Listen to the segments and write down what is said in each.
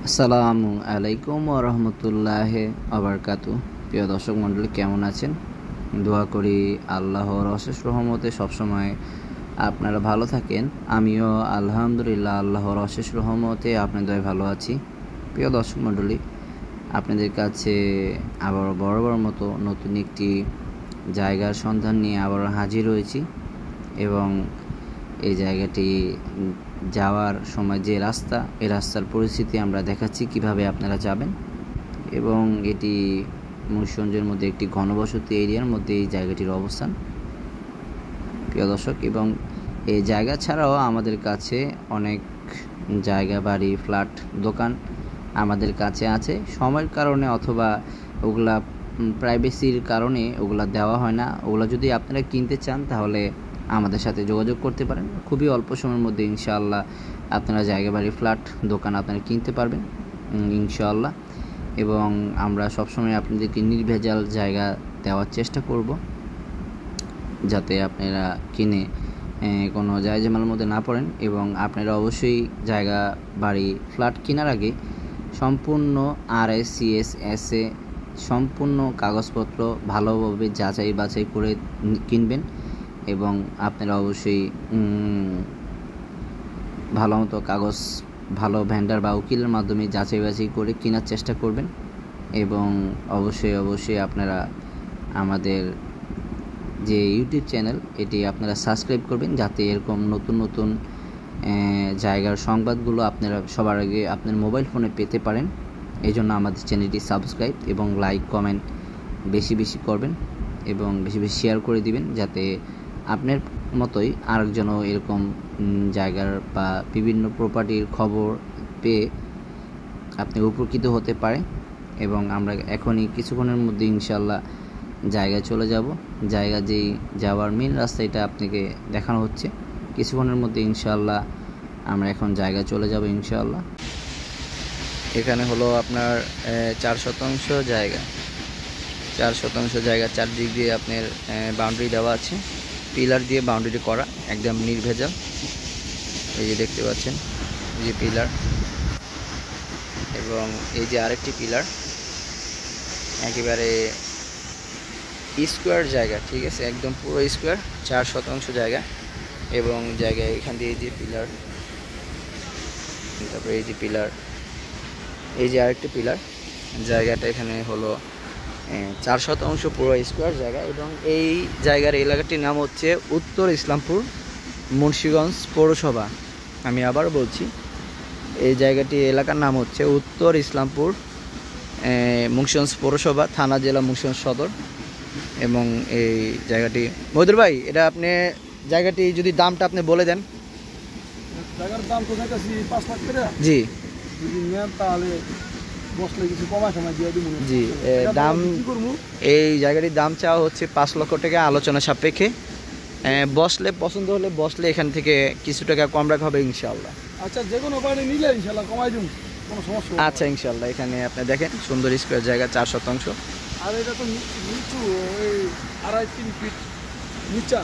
আসসালামু আলাইকুম ওয়া রাহমাতুল্লাহি ওয়া বারাকাতুহু। প্রিয় দর্শক মণ্ডলী, কেমন আছেন? দোয়া করি আল্লাহর অশেষ রহমতে সবসময় আপনারা ভালো থাকেন। আমিও আলহামদুলিল্লাহ আল্লাহর অশেষ রহমতে আপনাদের ভালো আছি। প্রিয় দর্শক মণ্ডলী, আপনাদের কাছে আবার বরাবর মতো নতুন একটি জায়গার সন্ধান নিয়ে আবার হাজির হয়েছি এবং এই জায়গাটি যাওয়ার সময় যে রাস্তা, এই রাস্তার পরিস্থিতি আমরা দেখাচ্ছি কিভাবে আপনারা যাবেন। এবং এটি মুন্সিগঞ্জের মধ্যে একটি ঘনবসতি এরিয়ার মধ্যে এই জায়গাটির অবস্থান, প্রিয় দর্শক। এবং এই জায়গা ছাড়াও আমাদের কাছে অনেক জায়গা, বাড়ি, ফ্ল্যাট, দোকান আমাদের কাছে আছে। সময়ের কারণে অথবা ওগুলা প্রাইভেসির কারণে ওগুলা দেওয়া হয় না। ওগুলা যদি আপনারা কিনতে চান তাহলে আমাদের সাথে যোগাযোগ করতে পারেন। খুবই অল্প সময়ের মধ্যে ইনশাআল্লাহ আপনারা জায়গা, বাড়ি, ফ্ল্যাট, দোকান আপনারা কিনতে পারবেন ইনশাআল্লাহ। এবং আমরা সবসময় আপনাদেরকে নির্ভেজাল জায়গা দেওয়ার চেষ্টা করব, যাতে আপনারা কিনে কোনো জায়জামালের মধ্যে না পড়েন। এবং আপনারা অবশ্যই জায়গা, বাড়ি, ফ্ল্যাট কেনার আগে সম্পূর্ণ RICS সম্পূর্ণ কাগজপত্র ভালোভাবে যাচাই বাছাই করে কিনবেন। এবং আপনারা অবশ্যই ভালো মতো কাগজ, ভালো ভেন্ডার বা উকিলের মাধ্যমে যাচাই বাছাই করে কেনার চেষ্টা করবেন। এবং অবশ্যই আপনারা আমাদের যে ইউটিউব চ্যানেল, এটি আপনারা সাবস্ক্রাইব করবেন, যাতে এরকম নতুন নতুন জায়গার সংবাদগুলো আপনারা সবার আগে আপনার মোবাইল ফোনে পেতে পারেন। এই জন্য আমাদের চ্যানেলটি সাবস্ক্রাইব এবং লাইক, কমেন্ট বেশি বেশি করবেন এবং বেশি বেশি শেয়ার করে দিবেন, যাতে আপনার মতোই আরেকজনও এরকম জায়গার বা বিভিন্ন প্রপার্টির খবর পেয়ে আপনি উপকৃত হতে পারে। এবং আমরা এখনই কিছুক্ষণের মধ্যে ইনশাআল্লাহ জায়গায় চলে যাব। জায়গা যেই যাওয়ার মেন রাস্তা, এটা আপনাকে দেখানো হচ্ছে। কিছুক্ষণের মধ্যে ইনশাআল্লাহ আমরা এখন জায়গায় চলে যাব ইনশাআল্লাহ। এখানে হলো আপনার 4 শতাংশ জায়গা, 4 শতাংশ জায়গা, চারদিক দিয়ে আপনার বাউন্ডারি দেওয়া আছে, পিলার দিয়ে বাউন্ডারি করা, একদম নির্ভেজাল। এই যে দেখতে পাচ্ছেন, এই যে পিলার, এবং এই যে আরেকটি পিলার, একেবারে স্কোয়ার জায়গা, ঠিক আছে, একদম পুরো স্কোয়ার, 4 শতাংশ জায়গা। এবং জায়গায় এখান দিয়ে এই যে পিলার, তারপরে এই যে পিলার, এই যে আরেকটি পিলার। জায়গাটা এখানে হলো 4 শতাংশ পুরো স্কোয়ার জায়গা। এবং এই জায়গার এলাকাটির নাম হচ্ছে উত্তর ইসলামপুর, মুন্সিগঞ্জ পৌরসভা। আমি আবার বলছি, এই জায়গাটি এলাকার নাম হচ্ছে উত্তর ইসলামপুর, মুন্সিগঞ্জ পৌরসভা, থানা, জেলা মুন্সিগঞ্জ সদর। এবং এই জায়গাটি, মহিদুর ভাই, এটা আপনি জায়গাটি যদি দামটা আপনি বলে দেন। জায়গার দাম তো চাইতেছি 5 লাখ টাকা। জি, যদি নেন তাহলে বসলে কিছু কমায় সময় দিয়ে দিব। জি, দাম, এই জায়গাটির দাম চাওয়া হচ্ছে 5 লক্ষ টাকা, আলোচনা সাপেক্ষে। বসলে, পছন্দ হলে বসলে এখান থেকে কিছু টাকা কম রাখা হবে ইনশাআল্লাহ। আচ্ছা, যে কোনো বাড়ি নিলে ইনশাআল্লাহ কমাই দিব, কোনো সমস্যা হবে। আচ্ছা, ইনশাআল্লাহ। এখানে আপনি দেখেন, সুন্দর স্কোয়ার জায়গা, 4 শতাংশ। আর এটা তো নিচু, ওই 2.5-3 ফিট নিচা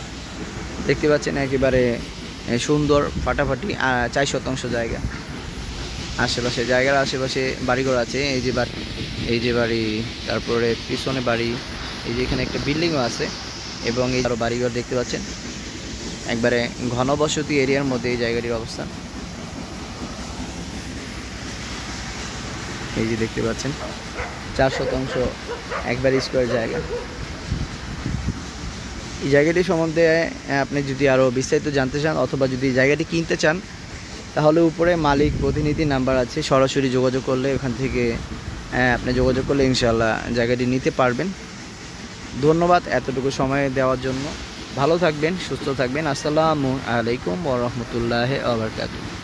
দেখতে পাচ্ছেন, একেবারে সুন্দর ফাটাফাটি 4 শতাংশ জায়গা। আশেপাশে জায়গার আশেপাশে বাড়িঘর আছে, এই যে বাড়ি, এই যে বাড়ি, তারপরে পিছনে বাড়ি, এই যে এখানে একটা বিল্ডিংও আছে। এবং এই আরও বাড়িঘর দেখতে পাচ্ছেন, একবারে ঘনবসতি এরিয়ার মধ্যে এই জায়গাটির অবস্থান। এই যে দেখতে পাচ্ছেন, 4 শতাংশ একবারে স্কোয়ার জায়গা। এই জায়গাটি সম্বন্ধে আপনি যদি আরও বিস্তারিত জানতে চান অথবা যদি জায়গাটি কিনতে চান, তাহলে উপরে মালিক প্রতিনিধি নাম্বার আছে, সরাসরি যোগাযোগ করলে, ওখান থেকে আপনি যোগাযোগ করলে ইনশাআল্লাহ জায়গাটি নিতে পারবেন। ধন্যবাদ এতটুকু সময় দেওয়ার জন্য। ভালো থাকবেন, সুস্থ থাকবেন। আসসালামু আলাইকুম ওয়া রাহমাতুল্লাহি ওয়া বারাকাতুহু।